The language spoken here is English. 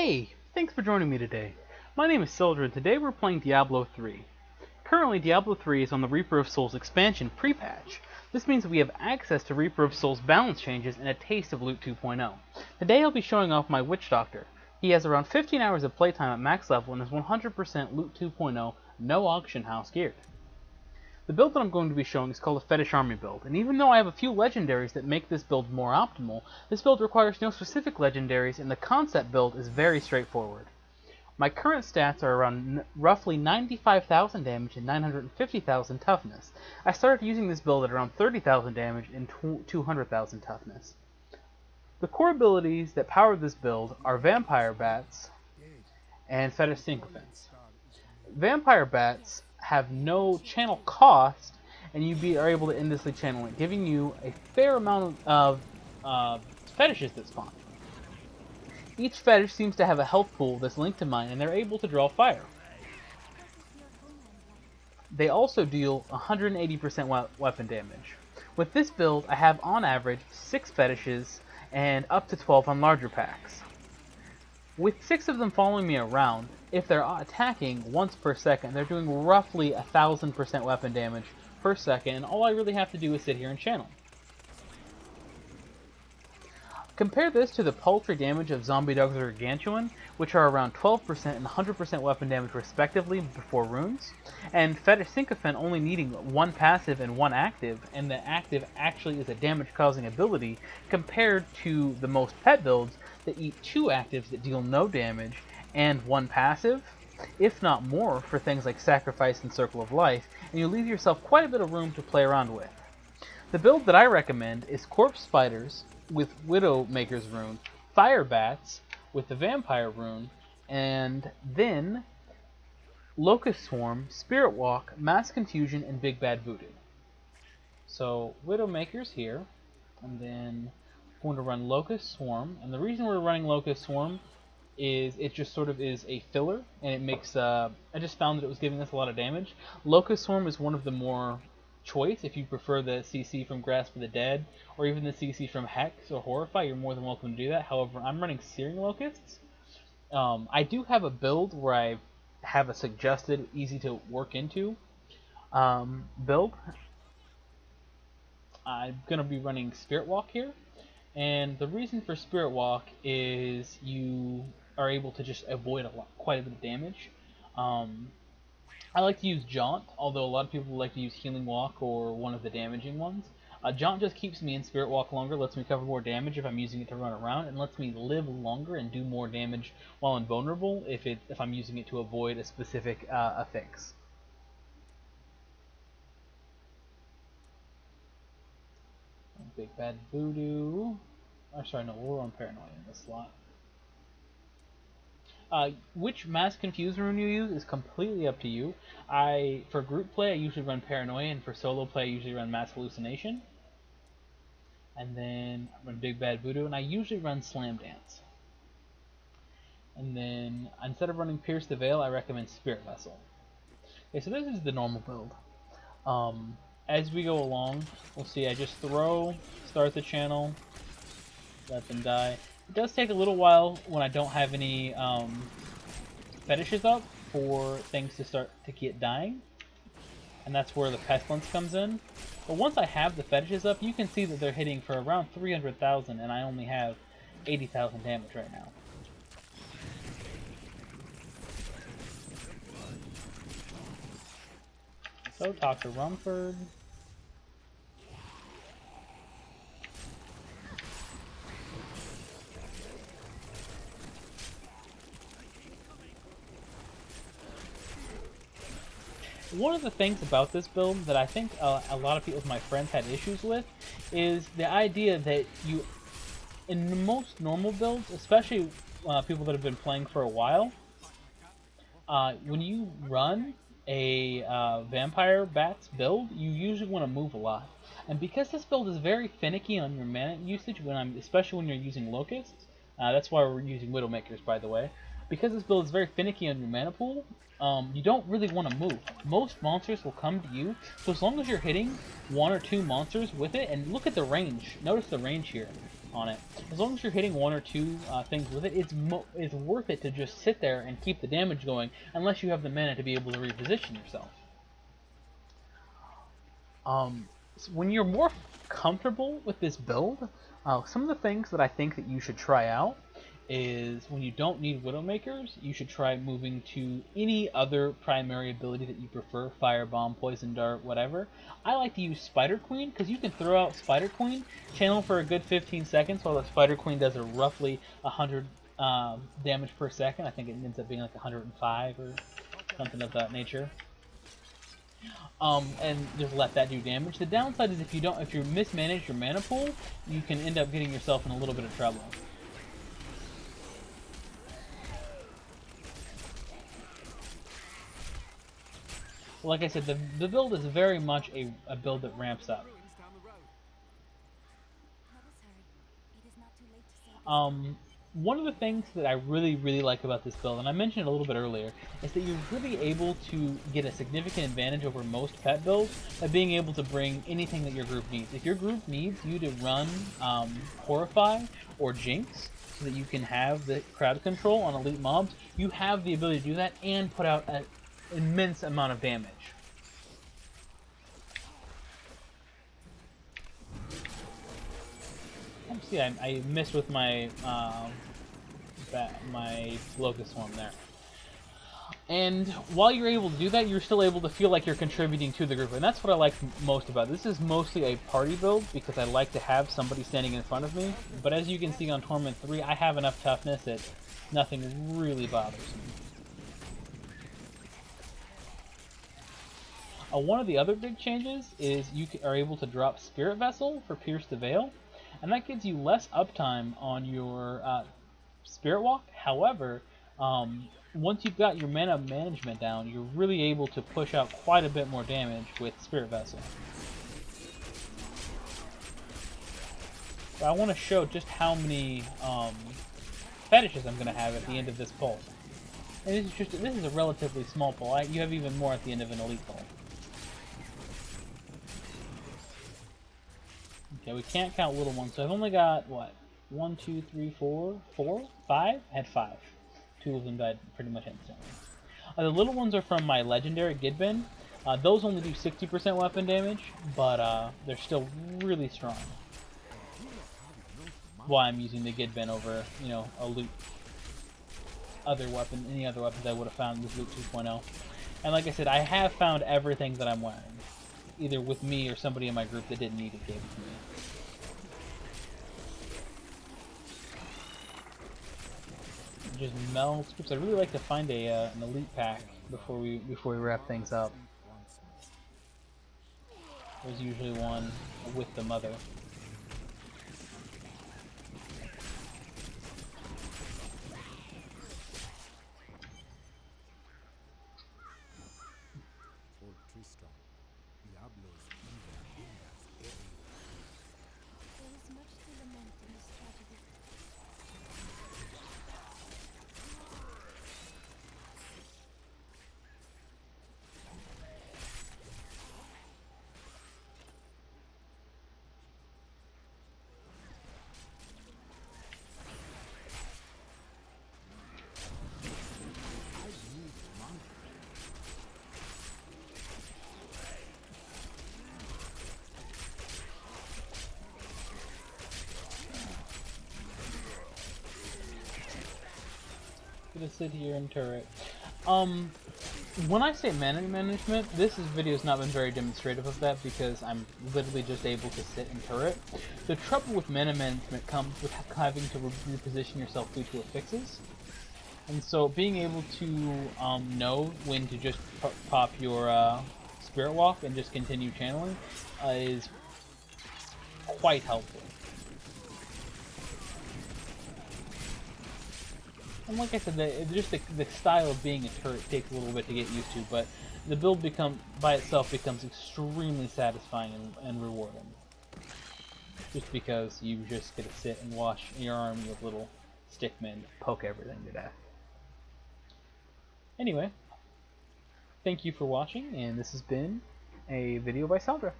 Hey! Thanks for joining me today. My name is Sildra and today we're playing Diablo 3. Currently Diablo 3 is on the Reaper of Souls expansion pre-patch. This means we have access to Reaper of Souls balance changes and a taste of Loot 2.0. Today I'll be showing off my Witch Doctor. He has around 15 hours of playtime at max level and is 100% Loot 2.0 no auction house geared. The build that I'm going to be showing is called a Fetish Army build, and even though I have a few legendaries that make this build more optimal, this build requires no specific legendaries and the concept build is very straightforward. My current stats are around roughly 95,000 damage and 950,000 toughness. I started using this build at around 30,000 damage and 200,000 toughness. The core abilities that power this build are Vampire Bats and Fetish sycophants. Vampire Bats have no channel cost, and you are able to endlessly channel it, giving you a fair amount of fetishes that spawn. Each fetish seems to have a health pool that's linked to mine, and they're able to draw fire. They also deal 180% weapon damage. With this build, I have on average 6 fetishes and up to 12 on larger packs. With 6 of them following me around, if they're attacking once per second, they're doing roughly 1,000% weapon damage per second, and all I really have to do is sit here and channel. Compare this to the paltry damage of Zombie Dogs or Gargantuan, which are around 12% and 100% weapon damage respectively before runes, and Fetish Sycophant only needing 1 passive and 1 active, and the active actually is a damage-causing ability compared to the most pet builds that eat 2 actives that deal no damage and 1 passive, if not more, for things like Sacrifice and Circle of Life, and you leave yourself quite a bit of room to play around with. The build that I recommend is Corpse Spiders with Widowmaker's rune, Fire Bats with the Vampire rune, and then Locust Swarm, Spirit Walk, Mass Confusion, and Big Bad Voodoo. So Widowmaker's here, and then I'm going to run Locust Swarm, and the reason we're running Locust Swarm is it just sort of is a filler, and it makes, I just found that it was giving us a lot of damage. Locust Swarm is one of the more choice. If you prefer the CC from Grasp of the Dead, or even the CC from Hex or Horrify, you're more than welcome to do that. However, I'm running Searing Locusts. I do have a build where I have a suggested, easy to work into build. I'm going to be running Spirit Walk here, and the reason for Spirit Walk is you are able to just avoid quite a bit of damage. I like to use Jaunt, although a lot of people like to use Healing Walk or one of the damaging ones. Jaunt just keeps me in Spirit Walk longer, lets me cover more damage if I'm using it to run around, and lets me live longer and do more damage while invulnerable if I'm using it to avoid a specific affix. Big Bad Voodoo. Or sorry, no, we'll run Paranoia in this slot. Which Mass Confuse rune you use is completely up to you. For group play, I usually run Paranoia, and for solo play, I usually run Mass Hallucination. And then I run Big Bad Voodoo, and I usually run Slam Dance. And then, instead of running Pierce the Veil, I recommend Spirit Vessel. Okay, so this is the normal build. As we go along, we'll see, I just throw, start the channel, let them die. It does take a little while when I don't have any fetishes up for things to start to get dying, and that's where the Pestilence comes in. But once I have the fetishes up, you can see that they're hitting for around 300,000, and I only have 80,000 damage right now. So talk to Rumford. One of the things about this build that I think a lot of people, my friends, had issues with is the idea that you, in most normal builds, especially people that have been playing for a while, when you run a Vampire Bats build, you usually want to move a lot. And because this build is very finicky on your mana usage, especially when you're using Locusts, that's why we're using Widowmakers, by the way. Because this build is very finicky on your mana pool, you don't really want to move. Most monsters will come to you, so as long as you're hitting 1 or 2 monsters with it, and look at the range. Notice the range here. on it. As long as you're hitting one or two things with it, it's worth it to just sit there and keep the damage going, unless you have the mana to be able to reposition yourself. So when you're more comfortable with this build, some of the things that I think that you should try out is when you don't need Widowmakers, you should try moving to any other primary ability that you prefer, Firebomb, Poison Dart, whatever. I like to use Spider Queen because you can throw out Spider Queen, channel for a good 15 seconds while the Spider Queen does a roughly 100 damage per second. I think it ends up being like 105 or something of that nature. And just let that do damage. The downside is if you mismanage your mana pool, you can end up getting yourself in a little bit of trouble. Like I said, the build is very much a build that ramps up. One of the things that I really like about this build, and I mentioned it a little bit earlier, is that you're really able to get a significant advantage over most pet builds by being able to bring anything that your group needs. If your group needs you to run Horrify or Jinx, so that you can have the crowd control on elite mobs, you have the ability to do that and put out an immense amount of damage. See, I missed with my my Locust Swarm there. And while you're able to do that, you're still able to feel like you're contributing to the group, and that's what I like most about it. This is mostly a party build because I like to have somebody standing in front of me, but as you can see on Torment 3, I have enough toughness that nothing really bothers me. One of the other big changes is you are able to drop Spirit Vessel for Pierce the Veil, and that gives you less uptime on your Spirit Walk. However, once you've got your mana management down, you're really able to push out quite a bit more damage with Spirit Vessel. But I want to show just how many fetishes I'm going to have at the end of this pull. And this is a relatively small pull. You have even more at the end of an elite pull. Okay, we can't count little ones, so I've only got, what, 1, 2, 3, 4, 5? I had 5. 2 of them died pretty much instantly. The little ones are from my legendary Gidbin. Those only do 60% weapon damage, but they're still really strong. Why I'm using the Gidbin over, you know, a loot. Any other weapons I would have found with Loot 2.0. And like I said, I have found everything that I'm wearing. Either with me or somebody in my group that didn't need it gave it to me. Just meld scripts. I'd really like to find an elite pack before we wrap things up. There's usually one with the mother. Diablo's evil is everywhere. There is much to lament in this tragedy. To sit here and turret. When I say mana management, this video has not been very demonstrative of that because I'm literally just able to sit and turret. The trouble with mana management comes with having to reposition yourself due to affixes. And so being able to know when to just pop your Spirit Walk and just continue channeling is quite helpful. And like I said, the style of being a turret takes a little bit to get used to, but the build by itself becomes extremely satisfying and rewarding. Just because you just get to sit and watch your army of little stickmen poke everything to death. Anyway, thank you for watching, and this has been a video by Sandra.